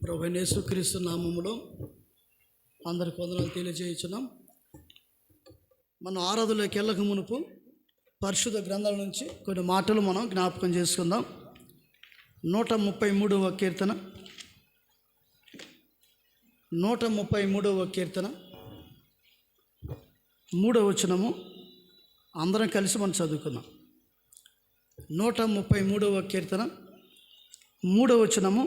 ప్రభువైన యేసుక్రీస్తు నామములో అందరికి వందనాలు తెలియజేయుచున్నాం. మనం ఆరాధనలోకి వెళ్ళక మునుపు పరిశుద్ధ గ్రంథాల నుంచి కొన్ని మాటలు మనం జ్ఞాపకం చేసుకుందాం. 133వ కీర్తన 3వ వచనము అందరం కలిసి మనం చదువుకుందాం. 133వ కీర్తన 3వ వచనము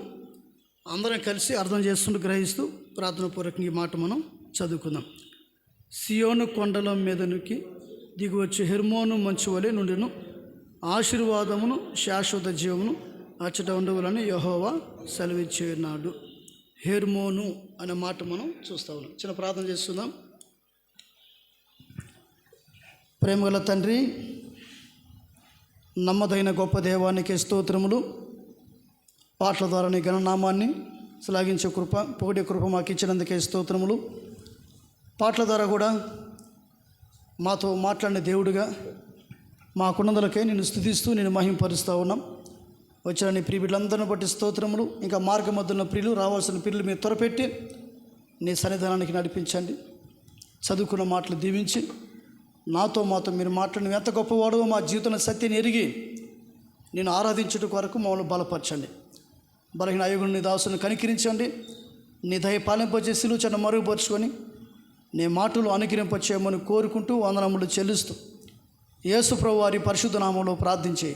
అందరం కలిసి అర్థం చేసుకుంటూ గ్రహిస్తూ ప్రార్థనాపూర్వకంగా ఈ మాట మనం చదువుకుందాం. సియోను కొండల మీదనికి దిగువచ్చు హెర్మోను మంచు వలె నుండిను, ఆశీర్వాదమును శాశ్వత జీవమును అచ్చట ఉండవులని యెహోవా సెలవిచ్చున్నాడు. హెర్మోను అనే మాట మనం చూస్తా ఉన్నాం. చిన్న ప్రార్థన చేస్తున్నాం. ప్రేమగల తండ్రి, నమ్మదైన గొప్ప దేవానికి స్తోత్రములు. పాటల ద్వారా నీ ఘననామాన్ని శ్లాఘించే కృప, పొగిడే కృప మాకు ఇచ్చినందుకే స్తోత్రములు. పాటల ద్వారా కూడా మాతో మాట్లాడిన దేవుడిగా మాకున్నందులకే నేను స్తుతిస్తూ నేను మహింపరుస్తూ ఉన్నాం. వచ్చిన నీ ప్రియ బిడ్డలందరిని బట్టి స్తోత్రములు. ఇంకా మార్గ మధ్యలో ప్రియులు రావాల్సిన ప్రియులు మీరు త్వరపెట్టి నీ సన్నిధానానికి నడిపించండి. చదువుకున్న మాటలు దీవించి మాతో మీరు మాట్లాడిన ఎంత గొప్పవాడో మా జీవితంలో సత్యాన్ని ఎరిగి నేను ఆరాధించుట కొరకు మమ్మల్ని బలపరచండి. బలహీన అయోగుని నీ దాసుని కనికరించండి. నీ దయ పాలింపచే సిలువ చెన్న మరుగుపరుచుకొని నీ మాటలు అనుగ్రహింపచేయమని కోరుకుంటూ వందనములు చెల్లిస్తూ యేసు ప్రభు వారి పరిశుద్ధ నామంలో ప్రార్థించి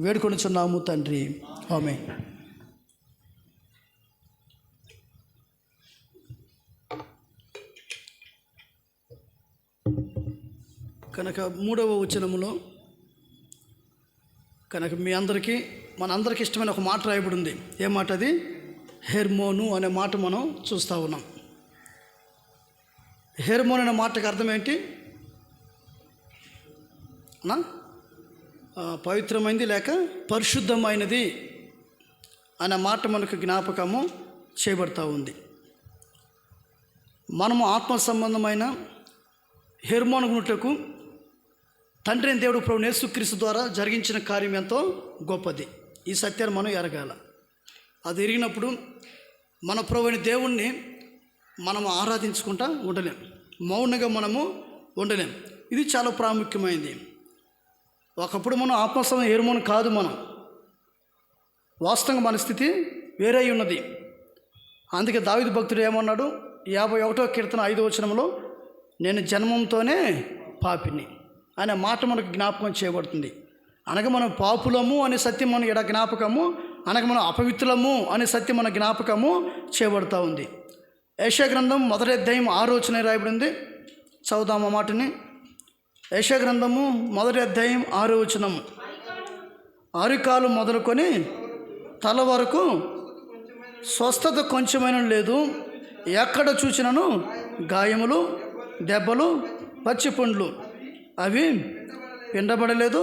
వేడుకొనిచున్నాము తండ్రి, ఆమేన్. కనుక 3వ వచనములో కనుక మీ అందరికీ మనందరికీ ఇష్టమైన ఒక మాట రాయబడి ఉంది. ఏ మాట అది? హెర్మోను అనే మాట మనం చూస్తూ ఉన్నాం. హెర్మోన్ అనే మాటకి అర్థం ఏంటి? పవిత్రమైనది లేక పరిశుద్ధమైనది అనే మాట మనకు జ్ఞాపకము చేయబడతా ఉంది. మనము ఆత్మ సంబంధమైన హెర్మోన్ గుణటకు తండ్రి అయిన దేవుడు ప్రభువు యేసుక్రీస్తు ద్వారా జరిగించిన కార్యం ఎంతో గొప్పది. ఈ సత్యాన్ని మనం ఎరగాల. అది ఎరిగినప్పుడు మన ప్రభువైన దేవుణ్ణి మనము ఆరాధించుకుంటా ఉండలేం, మౌనంగా మనము ఉండలేం. ఇది చాలా ప్రాముఖ్యమైనది. ఒకప్పుడు మనం ఆత్మసంబంధం హెర్మోన్ కాదు, మనం వాస్తవంగా మన స్థితి వేరే ఉన్నది. అందుకే దావీదు భక్తుడు ఏమన్నాడు? 51వ కీర్తన 5వ వచనంలో నేను జన్మంతోనే పాపిని అనే మాట మనకు జ్ఞాపకం చేయబడుతుంది. అనగా మనం పాపులము అనే సత్యం మన ఎడ జ్ఞాపకము, అనగా మనం అపవిత్రులము అనే సత్యం మన జ్ఞాపకము చేయబడుతూ ఉంది. యెషయా గ్రంథం 1వ అధ్యాయం 6వ వచనం రాయబడింది. చదువుదాము ఆ మాటని. యెషయా గ్రంథము 1వ అధ్యాయం 6వ వచనం. అరికాలు మొదలుకొని తల వరకు స్వస్థత కొంచెమైన లేదు, ఎక్కడ చూసినను గాయములు, దెబ్బలు, పచ్చి పండ్లు, అవి పిండబడలేదు.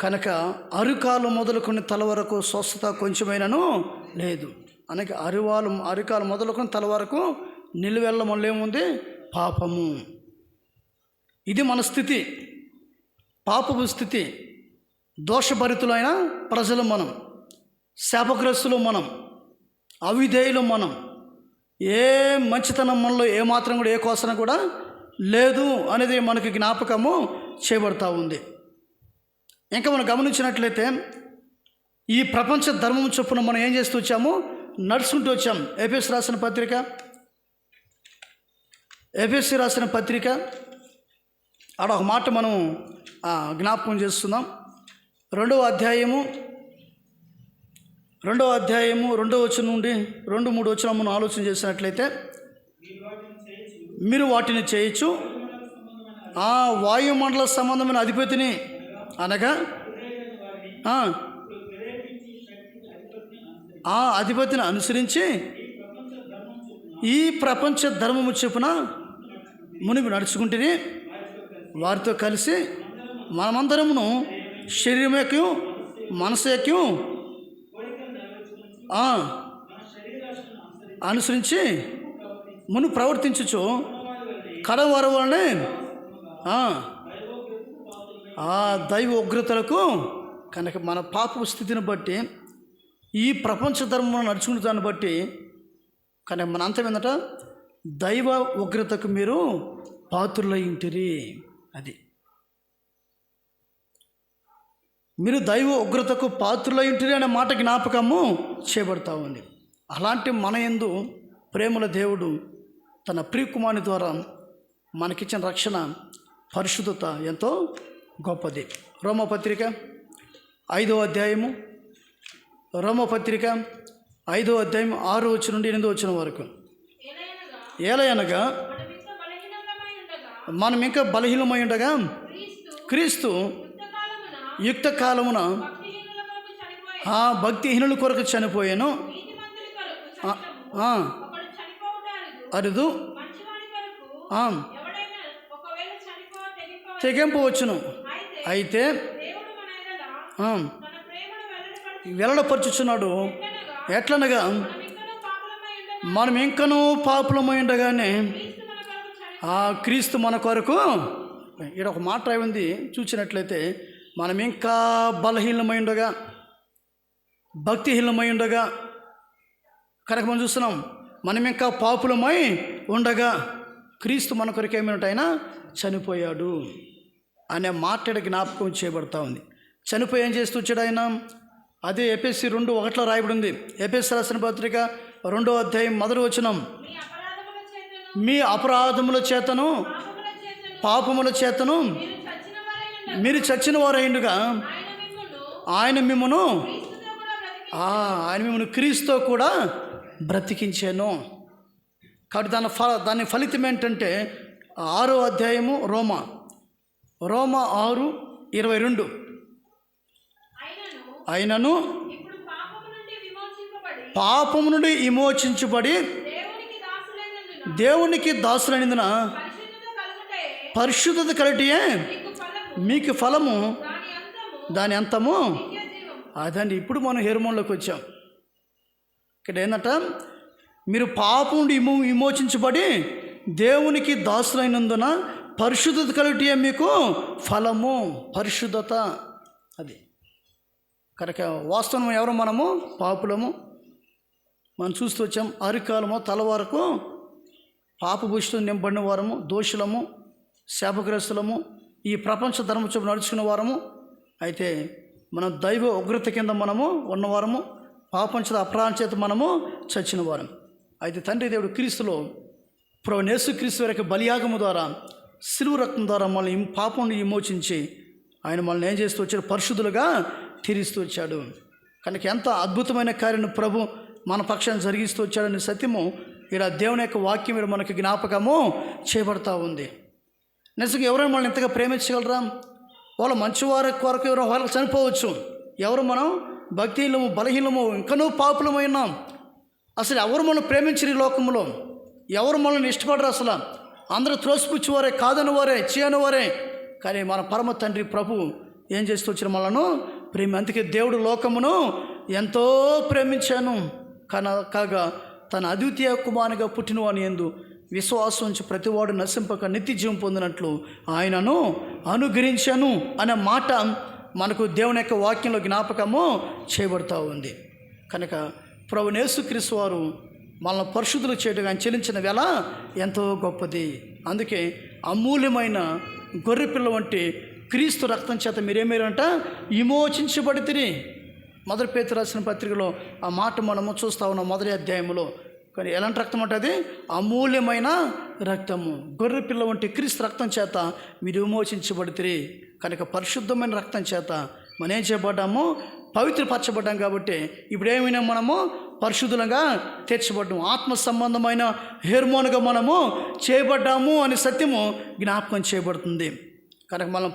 కనుక అరికాలు మొదలుకొని తల వరకు స్వస్థత కొంచెమైనను లేదు. అనగా అరికాలు మొదలుకొని తల వరకు నిలువెల్ల మనలేముంది? పాపము. ఇది మన స్థితి, పాపపు స్థితి. దోషభరితులైన ప్రజలు మనం, శాపగ్రస్తులు మనం, అవిధేయులు మనం. ఏ మంచితనం మనలో ఏమాత్రం కూడా, ఏ కోసన కూడా లేదు అనేది మనకి జ్ఞాపకము చేయబడతా ఉంది. ఇంకా మనం గమనించినట్లయితే ఈ ప్రపంచ ధర్మం చొప్పున మనం ఏం చేస్తూ వచ్చాము? నడుచుకుంటూ వచ్చాం. ఎఫెసీ రాసిన పత్రిక ఆడ ఒక మాట మనం జ్ఞాపకం చేస్తున్నాం. 2వ అధ్యాయము 2వ వచనం నుండి 2-3 వచనం మనం ఆలోచన చేసినట్లయితే, మీరు వాటిని చేయొచ్చు, ఆ వాయుమండల సంబంధమైన అధిపతిని, అనగా ఆ అధిపతిని అనుసరించి ఈ ప్రపంచ ధర్మము చొప్పున మునిపి నడుచుకుంటే వారితో కలిసి మనమందరమును శరీరం యొక్క మనసు యొక్క అనుసరించి మును ప్రవర్తించచ్చు కడవారు వలనే దైవ ఉగ్రతలకు. కనుక మన పాప స్థితిని బట్టి ఈ ప్రపంచ ధర్మం నడుచుకునే దాన్ని బట్టి కానీ మన అంతం ఏంటంట, దైవ ఉగ్రతకు మీరు పాత్రులై ఉంటిరి. అది మీరు దైవ ఉగ్రతకు పాత్రులై ఉంటిరి అనే మాట జ్ఞాపకము చేయబడతా ఉంది. అలాంటి మన యందు ప్రేమల దేవుడు తన ప్రియకుమారుని ద్వారా మనకిచ్చిన రక్షణ పరిశుద్ధత ఎంతో గొప్పది. రోమపత్రిక 5వ అధ్యాయము, రోమపత్రిక 5వ అధ్యాయం 6వ వచనం నుండి 8వ వచనం వరకు. ఏలయనగా మనం ఇంకా బలహీనమై ఉండగా క్రీస్తు యుక్త కాలమున భక్తిహీనుల కొరకు చనిపోయాను. అరుదు తెగింపవచ్చును. అయితే వెల్లడపరుచుచున్నాడు. ఎట్లనగా మనం ఇంకనూ పాపులమై ఉండగానే క్రీస్తు మన కొరకు, ఇక్కడ ఒక మాట ఉంది చూసినట్లయితే, మనం ఇంకా బలహీనమై ఉండగా, భక్తిహీనమై ఉండగా, కనుక మనం చూస్తున్నాం మనం ఇంకా పాపులమై ఉండగా క్రీస్తు మన కొరకు ఏమైనా ఆయన చనిపోయాడు అనే మాట జ్ఞాపకం చేయబడతా ఉంది. చనిపోయి ఏం చేస్తూ వచ్చాడు ఆయన? అదే ఎఫెసీ 2:1 రాయబడి ఉంది. ఎఫెసీ రాసిన పత్రిక 2వ అధ్యాయం 1వ వచనం, మీ అపరాధముల చేతను పాపముల చేతను మీరు చచ్చిన వారైండుగా ఆయన మిమ్మును క్రీస్తుతో కూడా బ్రతికించాను. కాబట్టి దాని ఫలితం ఏంటంటే 6వ అధ్యాయము రోమా 6:22, అయినను పాపము నుండి విమోచించబడి దేవునికి దాసులైనందున పరిశుద్ధత కలటియే మీకు ఫలము, దాని అంతము అదండి. ఇప్పుడు మనం హెర్మోన్లోకి వచ్చాం. ఇక్కడ ఏంటంట, మీరు పాపం నుండి విమోచించబడి దేవునికి దాసులైనందున పరిశుద్ధత కలుగుటే మీకు ఫలము, పరిశుద్ధత. అది కనుక వాస్తవం ఎవరు? మనము పాపులము. మనం చూస్తూ వచ్చాం, అరికాలము తల వరకు పాపభూషితం నింపబడిన వారము, దోషులము, శాపగ్రస్తులము, ఈ ప్రపంచ ధర్మ చొప్పున నడుచుకున్న వారము. అయితే మనం దైవ ఉగ్రత కింద మనము ఉన్నవారము, పాపంచ అపరాధం చేత మనము చచ్చిన వారం. అయితే తండ్రి దేవుడు క్రీస్తులో ప్రభు యేసు క్రీస్తు వరకు బలియాగము ద్వారా, శిలువ రక్తం ద్వారా మనల్ని పాపం విమోచించి ఆయన మనల్ని ఏం చేస్తూ వచ్చాడు? పరిశుద్ధులుగా తీరుస్తూ వచ్చాడు. కనుక ఎంత అద్భుతమైన కార్యం ప్రభు మన పక్షాన్ని జరిగిస్తూ వచ్చాడని సత్యము ఇక్కడ దేవుని యొక్క వాక్యం ఇక్కడ మనకి జ్ఞాపకము చేయబడతా ఉంది. నిజంగా ఎవరైనా మనల్ని ఎంతగా ప్రేమించగలరా? వాళ్ళ మంచివారి కొరకు ఎవరో వాళ్ళకి చనిపోవచ్చు. ఎవరు? మనం భక్తిహీనము, బలహీనము, ఇంకనూ పాపులమైనాం. అసలు ఎవరు మనం ప్రేమించరు ఈ లోకంలో? ఎవరు మనల్ని ఇష్టపడరు? అసలు అందరూ త్రోసిపుచ్చేవారే, కాదని వారే, చేయని వారే. కానీ మన పరమ తండ్రి ప్రభు ఏం చేస్తూ వచ్చిన మనను అందుకే దేవుడు లోకమును ఎంతో ప్రేమించాను కాగా తన అద్వితీయ కుమారునిగా పుట్టినవాని యందు విశ్వాసం ఉంచి ప్రతివాడు నశింపక నిత్య జీవం పొందినట్లు ఆయనను అనుగ్రహించాను అనే మాట మనకు దేవుని యొక్క వాక్యంలో జ్ఞాపకము చేయబడుతూ ఉంది. కనుక ప్రభు యేసుక్రీస్తు వారు మనల్ని పరిశుద్ధులు చేయడం ఆయన చెల్లించిన వెల ఎంతో గొప్పది. అందుకే అమూల్యమైన గొర్రెపిల్ల వంటి క్రీస్తు రక్తం చేత మీరేమేరంట విమోచించబడితిరి. మొదటి పేతురు రాసిన పత్రికలో ఆ మాట మనము చూస్తూ ఉన్నాం, మొదటి అధ్యాయంలో. కానీ ఎలాంటి రక్తం అంటే అది అమూల్యమైన రక్తము. గొర్రెపిల్ల వంటి క్రీస్తు రక్తం చేత మీరు విమోచించబడితిరి. కనుక పరిశుద్ధమైన రక్తం చేత మనం ఏం చేయబడ్డాము? పవిత్రపరచబడ్డాం. కాబట్టి ఇప్పుడు ఏమైనా మనము పరిశుద్ధులుగా తీర్చబడ్డాము, ఆత్మ సంబంధమైన హెర్మోన్గా మనము చేయబడ్డాము అని సత్యము జ్ఞాపకం చేయబడుతుంది. కనుక మనం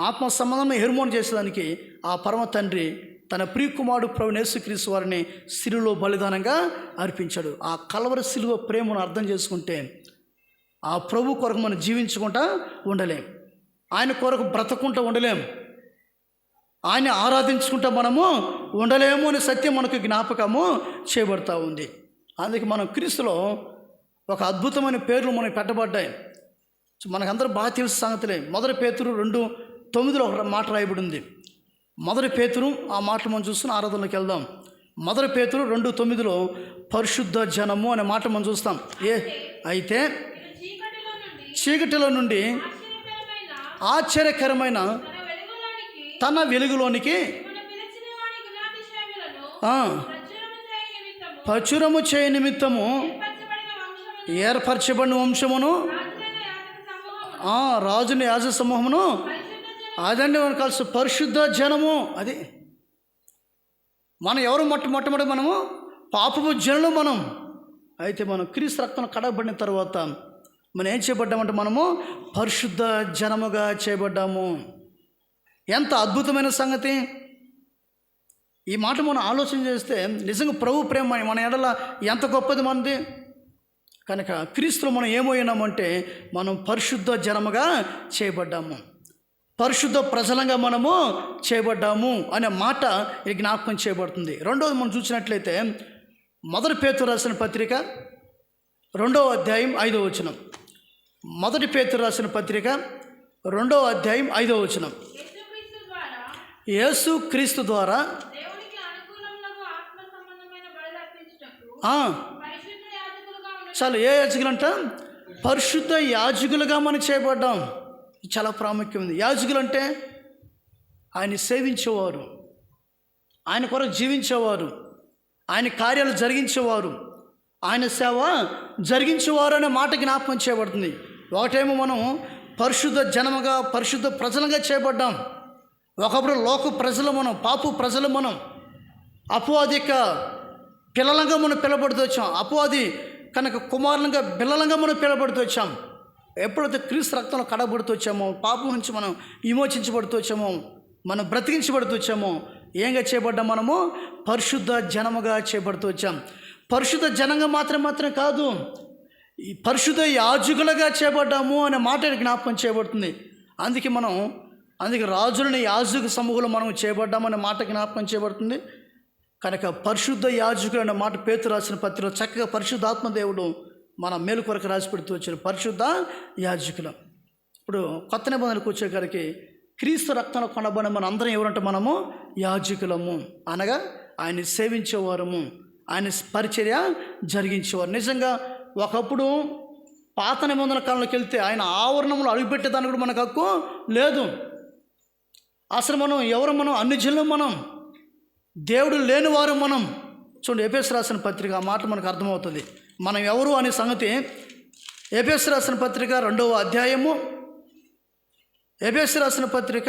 ఆత్మ సంబంధమైన హెర్మోన్ చేసేదానికి ఆ పరమ తండ్రి తన ప్రియకుమారుడు ప్రభు యేసుక్రీస్తు వారిని శిలువలో బలిదానంగా అర్పించాడు. ఆ కలవరి శిలువ ప్రేమను అర్థం చేసుకుంటే ఆ ప్రభు కొరకు మనం జీవించుకుంటా ఉండలేం, ఆయన కొరకు బ్రతకుంటూ ఉండలేం, ఆయన ఆరాధించుకుంటా మనము ఉండలేము అనే సత్యం మనకు జ్ఞాపకము చేయబడుతూ ఉంది. అందుకే మనం క్రీస్తులో ఒక అద్భుతమైన పేర్లు మనకు పెట్టబడ్డాయి. మనకందరూ బాగా తెలిసిన సంగతులే. మొదటి పేతురు 2:9 ఒక మాట రాయబడి ఉంది. మొదటి పేతురు ఆ మాటలు మనం చూస్తున్న ఆరాధనలోకి వెళ్దాం. మొదటి పేతురు 2:9 పరిశుద్ధ జనము అనే మాట మనం చూస్తాం. అయితే చీకటిలో నుండి ఆశ్చర్యకరమైన తన వెలుగులోనికి ప్రచురము చేయ నిమిత్తము ఏర్పరచబడిన వంశమును రాజుని యాజ సమూహమును అదండి మనం కలిసి పరిశుద్ధ జనము. అది మనం ఎవరు మొట్టమొదటి మనము పాపపు జనులు మనం. అయితే మనం క్రీస్తు రక్తం కడగబడిన తర్వాత మనం ఏం చేయబడ్డామంటే మనము పరిశుద్ధ జనముగా చేయబడ్డాము. ఎంత అద్భుతమైన సంగతి! ఈ మాట మనం ఆలోచన చేస్తే నిజంగా ప్రభు ప్రేమ మన ఎడల ఎంత గొప్పది మనది. కనుక క్రీస్తులో మనం ఏమైనామంటే మనం పరిశుద్ధ జనముగా చేయబడ్డాము, పరిశుద్ధ ప్రజలంగా మనము చేయబడ్డాము అనే మాట ఈ జ్ఞాపకం చేయబడుతుంది. రెండవది మనం చూసినట్లయితే మొదటి పేతురు రాసిన పత్రిక 2వ అధ్యాయం 5వ వచనం. మొదటి పేతురు రాసిన పత్రిక 2వ అధ్యాయం 5వ వచనం. యేసు క్రీస్తు ద్వారా చాలా ఏ యాజకులంట? పరిశుద్ధ యాజకులుగా మనం చేయబడ్డాం. చాలా ప్రాముఖ్యం ఉంది. యాజకులు అంటే ఆయన సేవించేవారు, ఆయన కొరకు జీవించేవారు, ఆయన కార్యాలు జరిగించేవారు, ఆయన సేవ జరిగించేవారు అనే మాట జ్ఞాపకం చేయబడుతుంది. ఒకటేమో మనం పరిశుద్ధ జనముగా పరిశుద్ధ ప్రజలుగా చేయబడ్డాం. ఒకప్పుడు లోక ప్రజలు మనం, పాపు ప్రజలు మనం, అపవాదిక పిల్లలంగా మనం పిలబడుతూ వచ్చాం. అపవాది కనుక కుమారులంగా పిల్లలంగా మనం పిలబడుతూ వచ్చాం. ఎప్పుడైతే క్రీస్తు రక్తంలో కడబడుతూ వచ్చామో, పాపం నుంచి మనం విమోచించబడుతూ వచ్చామో, మనం బ్రతికించబడుతూ వచ్చామో, ఏంగా చేయబడ్డాం? మనము పరిశుద్ధ జనముగా చేయబడుతూ వచ్చాం. పరిశుద్ధ జనంగా మాత్రం కాదు, ఈ పరిశుద్ధ యాజకులుగా చేయబడ్డాము అనే మాట జ్ఞాపకం చేయబడుతుంది. అందుకే రాజులని యాజక సమూహంలో మనం చేయబడ్డామనే మాట జ్ఞాపకం చేయబడుతుంది. కనుక పరిశుద్ధ యాజకులు అనే మాట పేతురు రాసిన పత్రికలో చక్కగా పరిశుద్ధాత్మ దేవుడు మన మేలు కొరకు రాసి పెడుతూ వచ్చారు, పరిశుద్ధ యాజకులు. ఇప్పుడు కొత్త నిబంధనలకు వచ్చేసరికి క్రీస్తు రక్తంలో కొనబడిన మన అందరం ఎవరంటే మనము యాజకులము, అనగా ఆయన సేవించేవారము, ఆయన పరిచర్య జరిగించేవారు. నిజంగా ఒకప్పుడు పాత నిబంధనల కాలంలోకి వెళ్తే ఆయన ఆవరణంలో అడుగుపెట్టేదానికి కూడా మనకు హక్కు లేదు. అసలు మనం అన్ని జిల్లా మనం దేవుడు లేనివారు మనం. చూడండి, ఎఫెసు రాసిన పత్రిక ఆ మాట మనకు అర్థమవుతుంది మనం ఎవరు అనే సంగతి. ఎఫెసు రాసిన పత్రిక 2వ అధ్యాయము, ఎఫెసు రాసిన పత్రిక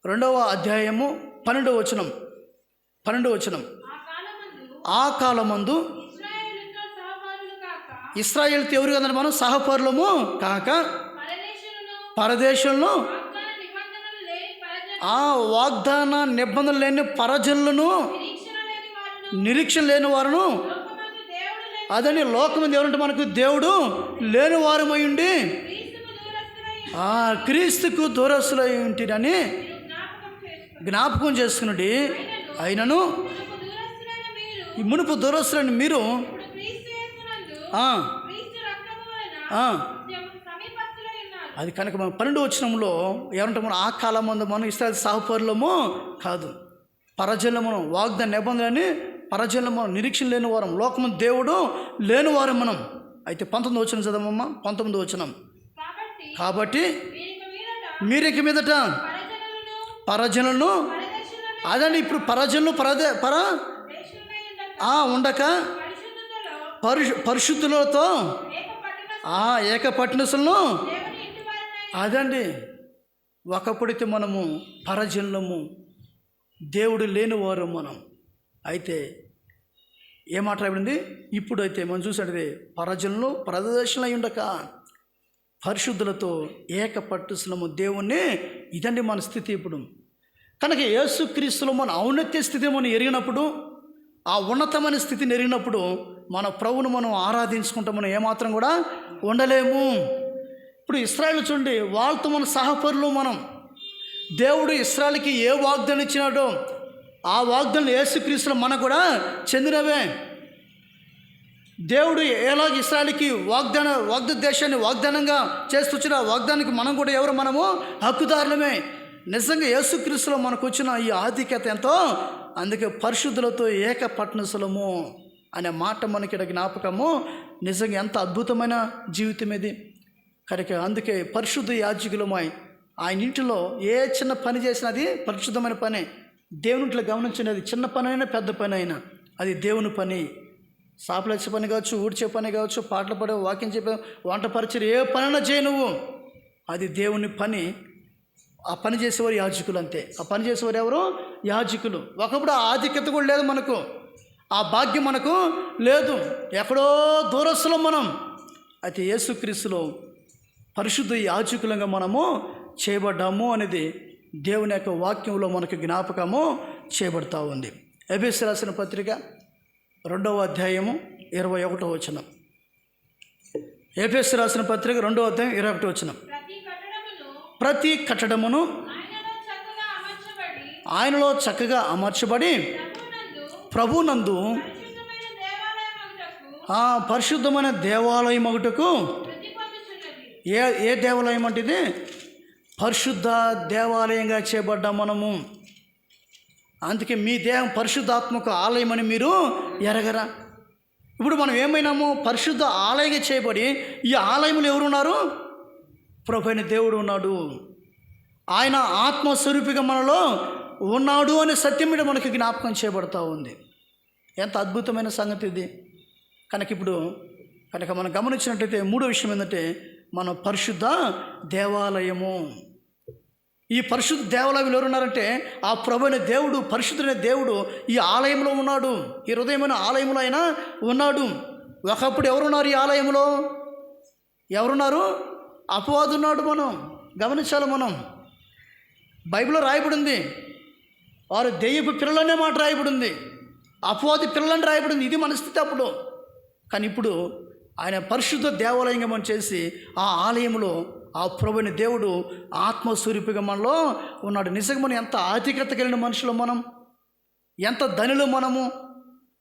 2వ అధ్యాయము 12వ వచనం. ఆ కాలమందు ఇశ్రాయేలుతో ఎవరు కదండి? మనం సహపరులము కాక పరదేశంలో వాగ్దాన నిబంధనలు లేని పరజనులను, నిరీక్షణ లేని వారును, అదని లోకమంది ఎవరంటే మనకు దేవుడు లేని వారమై ఉండి క్రీస్తుకు దూరస్తులై ఉంటిరని జ్ఞాపకం చేసుకున్నది. అయినను ఈ మునుపు దూరస్తులని మీరు అది కనుక మనం 12వ వచనంలో ఏమంటే మనం ఆ కాలం ముందు మనం ఇశ్రాయేలు సహపరులము కాదు, పరజనులము, వాగ్దాన నిబంధనని పరజనులు మనం, నిరీక్షణ లేని వారం, లోకము దేవుడు లేని వారం మనం. అయితే 19వ వచనం చదవమ్మా. 19వ వచనం. కాబట్టి మీరిక మీదట పరజనులను, అదండి ఇప్పుడు పరజనులు ఉండక పరిశుద్ధులతో ఏక పట్టణస్థులను, అదండి ఒకప్పుడైతే మనము పరజనులము, దేవుడు లేనివారు మనం. అయితే ఏ మాట రాబడింది? ఇప్పుడైతే మనం చూసినట్టు పరజనులు పరదేశంలో ఉండక పరిశుద్ధులతో ఏక పట్టణస్థులము దేవుణ్ణి. ఇదండి మన స్థితి ఇప్పుడు. కనుక యేసుక్రీస్తులో మన ఔన్నత్య స్థితి మనం ఎరిగినప్పుడు, ఆ ఉన్నతమైన స్థితిని ఎరిగినప్పుడు మన ప్రభువును మనం ఆరాధించుకుంటాం. మనం ఏమాత్రం కూడా ఉండలేము. ఇప్పుడు ఇశ్రాయేలు చూడండి, వాళ్ళతో మన సహపరులు మనం. దేవుడు ఇశ్రాయేలుకి ఏ వాగ్దానం ఇచ్చినాడో ఆ వాగ్దానం యేసుక్రీస్తులో మనకు కూడా చెందినవే. దేవుడు ఎలాగ ఇశ్రాయేలుకి వాగ్దాన దేశాన్ని వాగ్దానంగా చేస్తొచ్చిన వాగ్దానానికి మనం కూడా మనము హక్కుదారులమే. నిజంగా యేసుక్రీస్తులో మనకు వచ్చిన ఈ ఆధిక్యత ఎంతో అందుకే పరిశుద్ధులతో ఏక పట్టణస్థలము అనే మాట మనకి ఇక్కడ జ్ఞాపకము. నిజంగా ఎంత అద్భుతమైన జీవితం ఇది. కనుక అందుకే పరిశుద్ధ యాజకులమై ఆయన ఇంటిలో ఏ చిన్న పని చేసినది పరిశుద్ధమైన పని. దేవుని ఇంట్లో గమనించినది చిన్న పని అయినా పెద్ద పని అయినా అది దేవుని పని. సాపలేసే పని కావచ్చు, ఊడ్చే పని కావచ్చు, పాటలు పాడే, వాక్యం చెప్పే, వంట పరిచయం, ఏ పనైనా చేయి నువ్వు, అది దేవుని పని. ఆ పని చేసేవారు యాజకులు అంతే. ఆ పని చేసేవారు ఎవరు? యాజకులు. ఒకప్పుడు ఆ ఆధిక్యత కూడా లేదు మనకు, ఆ భాగ్యం మనకు లేదు, ఎక్కడో దూరస్తులం మనం. అయితే యేసుక్రీస్తులో పరిశుద్ధ యాజకులంగా మనము చేయబడ్డాము అనేది దేవుని యొక్క వాక్యంలో మనకు జ్ఞాపకము చేయబడతా ఉంది. ఎఫెసీయులకు రాసిన పత్రిక 2వ అధ్యాయము 21వ వచనం. ఎఫెసీయులకు రాసిన పత్రిక 2వ అధ్యాయం 21వ వచనం. ప్రతి కట్టడమును ఆయనలో చక్కగా అమర్చబడి ప్రభునందు పరిశుద్ధమైన దేవాలయం ఒకటకు. ఏ దేవాలయం అంటే ఇది? పరిశుద్ధ దేవాలయంగా చేయబడ్డాం మనము. అందుకే మీ దేహం పరిశుద్ధాత్మక ఆలయం అని మీరు ఎరగరా? ఇప్పుడు మనం ఏమైనాము? పరిశుద్ధ ఆలయంగా చేయబడి ఈ ఆలయంలో ఎవరున్నారు? ప్రభువైన దేవుడు ఉన్నాడు. ఆయన ఆత్మస్వరూపిగా మనలో ఉన్నాడు అనే సత్యం మీద మనకి జ్ఞాపకం చేయబడతా ఉంది. ఎంత అద్భుతమైన సంగతి ఇది. కనుక మనం గమనించినట్టయితే మూడో విషయం ఏంటంటే మనం పరిశుద్ధ దేవాలయము. ఈ పరిశుద్ధ దేవాలయంలో ఎవరున్నారంటే ఆ ప్రభువైన దేవుడు, పరిశుద్ధుడైన దేవుడు ఈ ఆలయంలో ఉన్నాడు. ఈ హృదయమైన ఆలయంలో ఆయన ఉన్నాడు. ఒకప్పుడు ఎవరున్నారు ఈ ఆలయంలో? ఎవరున్నారు? అపవాది ఉన్నాడు. మనం గమనించాలి. మనం బైబిల్లో రాయబడింది వారు దెయ్యపు పిల్లలనే మాట రాయబడింది, అపవాది పిల్లలని రాయబడింది. ఇది మన స్థితి అప్పుడు. కానీ ఇప్పుడు ఆయన పరిశుద్ధ దేవాలయంగా మనం చేసి ఆ ఆలయంలో ఆ ప్రభువైన దేవుడు ఆత్మస్వరూపిగా మనలో ఉన్నాడు. నిజంగా మనం ఎంత ఆధిక్యత కలిగిన మనుషులు, మనం ఎంత ధనులు మనము.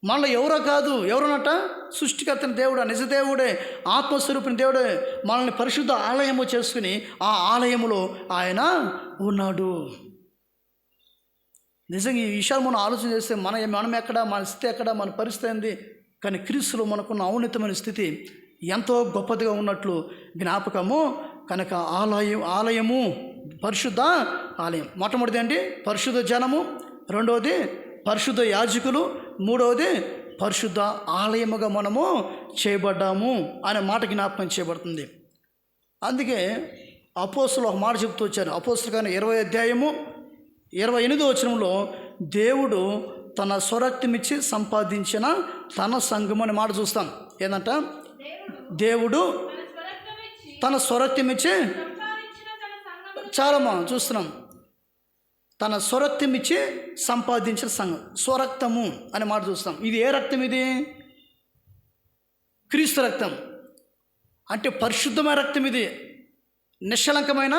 మనలో ఎవరో కాదు, ఎవరున్నట? సృష్టికర్తని దేవుడు, నిజ దేవుడే, ఆత్మస్వరూపిని దేవుడే మనల్ని పరిశుద్ధ ఆలయము చేసుకుని ఆ ఆలయములో ఆయన ఉన్నాడు. నిజంగా ఈ విషయాలు మనం ఆలోచన చేస్తే మనం ఎక్కడ, మన స్థితి ఎక్కడ, మన పరిస్థితి ఏంది? కానీ క్రీస్తులో మనకున్న ఔన్నతమైన స్థితి ఎంతో గొప్పదిగా ఉన్నట్లు జ్ఞాపకము. కనుక ఆలయము పరిశుద్ధ ఆలయం. మొట్టమొదటిది ఏంటి? పరిశుద్ధ జనము. రెండవది పరిశుద్ధ యాజకులు. మూడవది పరిశుద్ధ ఆలయముగా మనము చేయబడ్డాము అనే మాట జ్ఞాపకం చేయబడుతుంది. అందుకే అపోస్తులు ఒక మాట చెప్తూ వచ్చారు. అపోస్తుల కానీ 20వ అధ్యాయము 28వ వచనంలో దేవుడు తన స్వరక్తమిచ్చి సంపాదించిన తన సంఘం అనే మాట చూస్తాం. ఏంటంట? దేవుడు తన స్వరక్తమిచ్చి, చాలా మనం చూస్తున్నాం, తన స్వరక్తమిచ్చి సంపాదించిన సంఘం. స్వరక్తము అనే మాట చూస్తాం. ఇది ఏ రక్తం? ఇది క్రీస్తు రక్తం. అంటే పరిశుద్ధమైన రక్తం. ఇది నిశ్చలంకమైన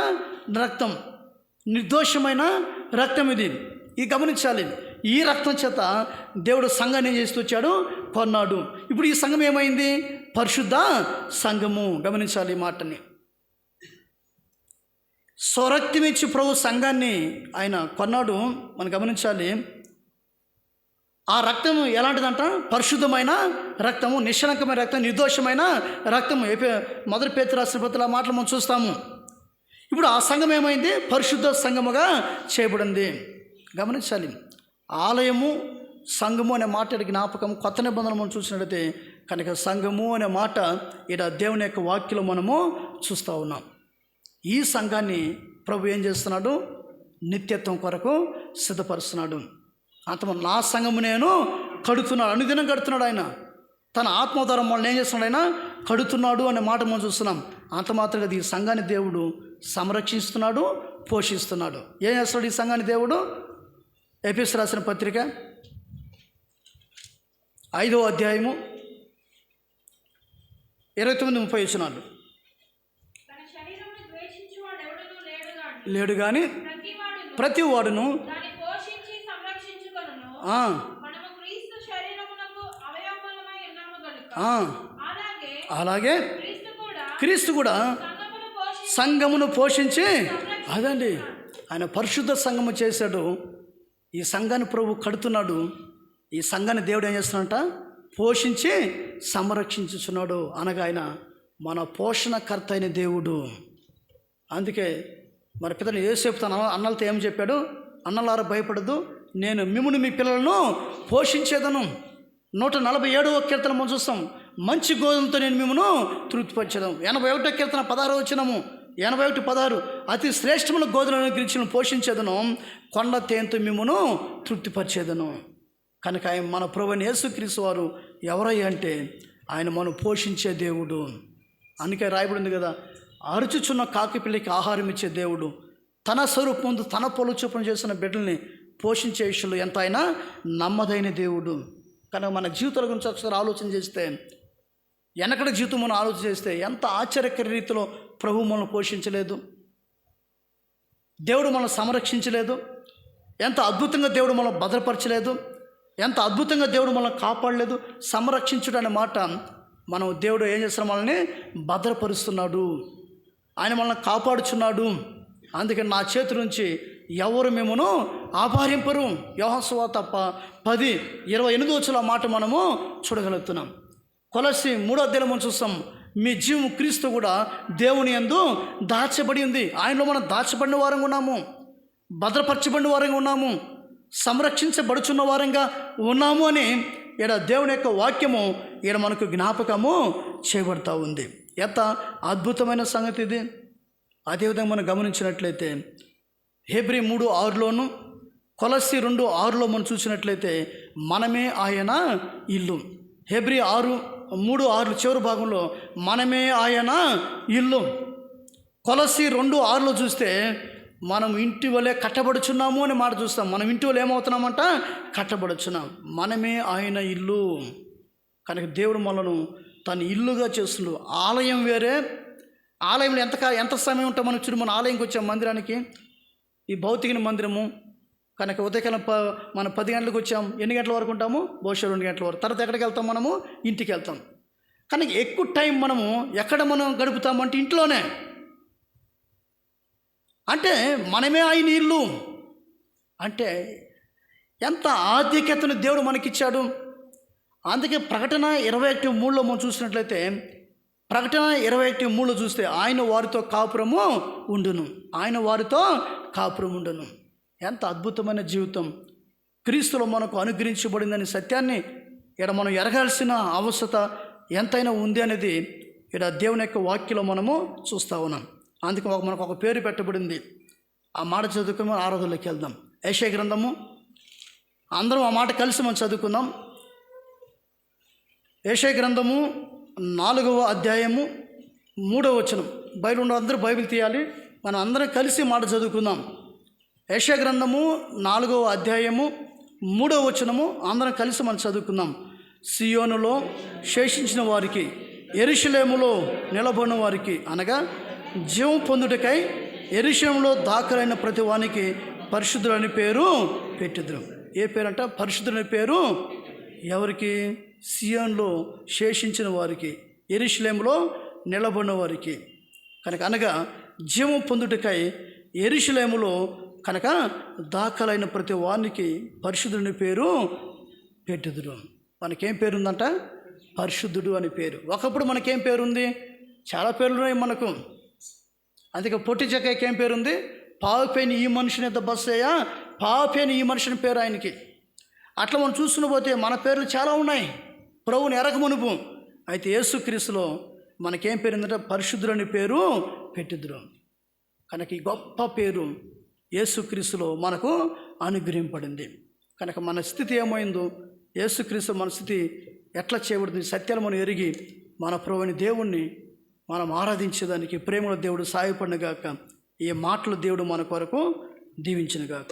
రక్తం, నిర్దోషమైన రక్తం. ఇది గమనించాలి. ఈ రక్తం చేత దేవుడు సంఘాన్ని ఏం చేస్తూ వచ్చాడు? కొన్నాడు. ఇప్పుడు ఈ సంఘం ఏమైంది? పరిశుద్ధ సంఘము. గమనించాలి ఈ మాటని. స్వరక్తమిచ్చి ప్రభు సంఘాన్ని ఆయన కొన్నాడు. మనం గమనించాలి. ఆ రక్తము ఎలాంటిదంట? పరిశుద్ధమైన రక్తము, నిశ్చలంకమైన రక్తం, నిర్దోషమైన రక్తము. మొదటి పేతురు రాసిన పత్రికలో ఆ మాటలు మనం చూస్తాము. ఇప్పుడు ఆ సంఘం ఏమైంది? పరిశుద్ధ సంఘముగా చేయబడింది. గమనించాలి. ఆలయము, సంఘము అనే మాట జ్ఞాపకం. కొత్త నిబంధనలు మనం చూసినట్లయితే కనుక సంఘము అనే మాట ఇక్కడ దేవుని యొక్క వాక్యలో మనము చూస్తూ ఉన్నాం. ఈ సంఘాన్ని ప్రభు ఏం చేస్తున్నాడు? నిత్యత్వం కొరకు సిద్ధపరుస్తున్నాడు. నా సంఘము నేను కడుతున్నాడు. అనుదినం కడుతున్నాడు ఆయన. తన ఆత్మోద్ధారం వాళ్ళని ఏం చేస్తున్నాడు? ఆయన కడుతున్నాడు అనే మాట మనం చూస్తున్నాం. అంత మాత్రమే ఈ సంఘాన్ని దేవుడు సంరక్షిస్తున్నాడు, పోషిస్తున్నాడు. ఏం చేస్తున్నాడు ఈ సంఘాన్ని దేవుడు? ఎఫెసీయులకు రాసిన పత్రిక 5వ అధ్యాయము 29-30 వచనాలు. లేడు కానీ ప్రతి వాడును అలాగే క్రీస్తు కూడా సంఘమును పోషించి, అదండి ఆయన పరిశుద్ధ సంఘము చేశాడు. ఈ సంఘాన్ని ప్రభు కడుతున్నాడు. ఈ సంఘాన్ని దేవుడు ఏం చేస్తున్నాడంట? పోషించి సంరక్షించుచున్నాడు. అనగా ఆయన మన పోషణకర్త అయిన దేవుడు. అందుకే మన పిల్లలు యోసేపు తన అన్నలతో ఏం చెప్పాడు? అన్నలారా భయపడద్దు, నేను మిమ్మును మీ పిల్లలను పోషించేదను. 147వ కీర్తన మనం చూస్తాం, మంచి గోధుమతో నేను మిమ్మను తృప్తిపరచడం. 81వ కీర్తన 16వ వచనము, 81:16, అతి శ్రేష్టమైన గోధుమలను గురించి పోషించేదను, కొండ తేనెతో మిమ్మను తృప్తిపరిచేదను. కనుక ఆయన మన ప్రభువైన యేసుక్రీస్తు వారు ఎవరయ్య అంటే ఆయన మనం పోషించే దేవుడు. అందుకే రాయబడింది కదా, అరుచుచున్న కాకి పిల్లకి ఆహారం ఇచ్చే దేవుడు, తన స్వరూపం ముందు తన పొలు చొప్పున చేసిన బిడ్డల్ని పోషించే విషయంలో ఎంత అయినా నమ్మదైన దేవుడు. కనుక మన జీవితాల గురించి ఒకసారి ఆలోచన చేస్తే, వెనకటి జీవితం మనం ఆలోచన చేస్తే ఎంత ఆశ్చర్యకర రీతిలో ప్రభు మనల్ని పోషించలేదు, దేవుడు మనల్ని సంరక్షించలేదు, ఎంత అద్భుతంగా దేవుడు మనల్ని భద్రపరచలేదు, ఎంత అద్భుతంగా దేవుడు మనల్ని కాపాడలేదు. సంరక్షించుడు అనే మాట, మనం దేవుడు ఏం చేస్తున్నాం? మనల్ని భద్రపరుస్తున్నాడు, ఆయన మనల్ని కాపాడుచున్నాడు. అందుకని నా చేతి నుంచి ఎవరు మిమ్మను ఆభారింపరు. యోహాను సువార్త 10:28 మాట మనము చూడగలుగుతున్నాం. కొలస్సీ 3వ అధ్యాయం చూస్తాం, మీ జీవం క్రీస్తు కూడా దేవుని యందు దాచబడి ఉంది. ఆయనలో మనం దాచబడిన వారంగా ఉన్నాము, భద్రపరచబడిన వారంగా ఉన్నాము, సంరక్షించబడుచున్న వారంగా ఉన్నాము అని ఈడ దేవుని యొక్క వాక్యము ఈడ మనకు జ్ఞాపకము చేయబడతా ఉంది. ఎంత అద్భుతమైన సంగతి ఇది. అదేవిధంగా మనం గమనించినట్లయితే హెబ్రీ 3:6లోను కొలస్సీ 2:6లో మనం చూసినట్లయితే మనమే ఆయన ఇల్లు. హెబ్రీ 3:6 చివరి భాగంలో మనమే ఆయన ఇల్లు. కొలస్సీ 2:6లో చూస్తే మనం ఇంటి వలె కట్టబడుచున్నాము అని మాట చూస్తాం. మనం ఇంటి వల్ల ఏమవుతున్నామంట? కట్టబడుచున్నాం. మనమే ఆయన ఇల్లు. కనుక దేవుడు మనను తన ఇల్లుగా చేస్తున్నాడు. ఆలయం వేరే, ఆలయంలో ఎంత సమయం ఉంటే మనం చూడు, మన ఆలయంకి వచ్చాం మందిరానికి, ఈ భౌతిక మందిరము. కనుక ఉదయకాలం మనం 10 గంటలకు వచ్చాం, ఎన్ని గంటల వరకు ఉంటాము? బహుశా 2 గంటల వరకు. తర్వాత ఎక్కడికి వెళ్తాం? మనము ఇంటికి వెళ్తాం. కానీ ఎక్కువ టైం మనము ఎక్కడ మనం గడుపుతామంటే ఇంట్లోనే. అంటే మనమే ఆయన ఇల్లు. అంటే ఎంత ఆధిక్యతను దేవుడు మనకిచ్చాడు. అందుకే ప్రకటన 21:3లో మనం చూసినట్లయితే, ప్రకటన 21:3లో చూస్తే ఆయన వారితో కాపురము ఉండును, ఆయన వారితో కాపురం ఉండును. ఎంత అద్భుతమైన జీవితం క్రీస్తులో మనకు అనుగ్రహించబడిందనే సత్యాన్ని ఇక్కడ మనం ఎరగాల్సిన అవసరత ఎంతైనా ఉంది అనేది ఇక్కడ దేవుని యొక్క వాక్యలో మనము చూస్తూ ఉన్నాం. అందుకే మనకు ఒక పేరు పెట్టబడింది. ఆ మాట చదువుకుని ఆరాధనలోకి వెళ్దాం. యెషయా గ్రంథము, అందరం ఆ మాట కలిసి మనం చదువుకుందాం. యెషయా గ్రంథము 4వ అధ్యాయము 3వ వచనం. బైబిల్ ఉన్న అందరూ బైబిల్ తీయాలి, మనం అందరం కలిసి మాట చదువుకుందాం. యెషయా గ్రంథము 4వ అధ్యాయము 3వ వచనము అందరం కలిసి మనం చదువుకుందాం. సియోనులో శేషించిన వారికి, యెరూషలేములో నిలబడిన వారికి, అనగా జీవం పొందుటకై యెరూషలేములో దాఖలైన ప్రతి వానికి పరిశుద్ధులని పేరు పెట్టిద్దురు. ఏ పేరంట? పరిశుద్ధులని పేరు. ఎవరికి? సియోనులో శేషించిన వారికి, యెరూషలేములో నిలబడిన వారికి. కనుక అనగా జీవం పొందుటకై యెరూషలేములో కనుక దాఖలైన ప్రతి వానికి పరిశుద్ధుని పేరు పెట్టుదురు. మనకేం పేరు ఉందంట? పరిశుద్ధుడు అని పేరు. ఒకప్పుడు మనకేం పేరు ఉంది? చాలా పేర్లు ఉన్నాయి మనకు. అందుకే పొట్టి చెక్కకి ఏం పేరు ఉంది? పావుపేని ఈ మనుషుని ఎంత బస్సయ్యా, పావుపేని ఈ మనుషుని పేరు ఆయనకి. అట్లా మనం చూసుకుని పోతే మన పేర్లు చాలా ఉన్నాయి ప్రభువుని ఎరగమునుపు. అయితే యేసుక్రీస్తులో మనకేం పేరు ఉందంటే పరిశుద్ధుడు అని పేరు పెట్టిద్దురు. కనుక ఈ గొప్ప పేరు యేసుక్రీస్తులో మనకు అనుగ్రహింపబడింది. కనుక మన స్థితి ఏమైందో, యేసుక్రీస్తు మన స్థితి ఎట్లా చేయబడింది, సత్యాలు మనం ఎరిగి మన ప్రభువుని దేవుణ్ణి మనం ఆరాధించేదానికి ప్రేమలో దేవుడు సహాయపడినగాక. ఈ మాటలు దేవుడు మన కొరకు దీవించినగాక.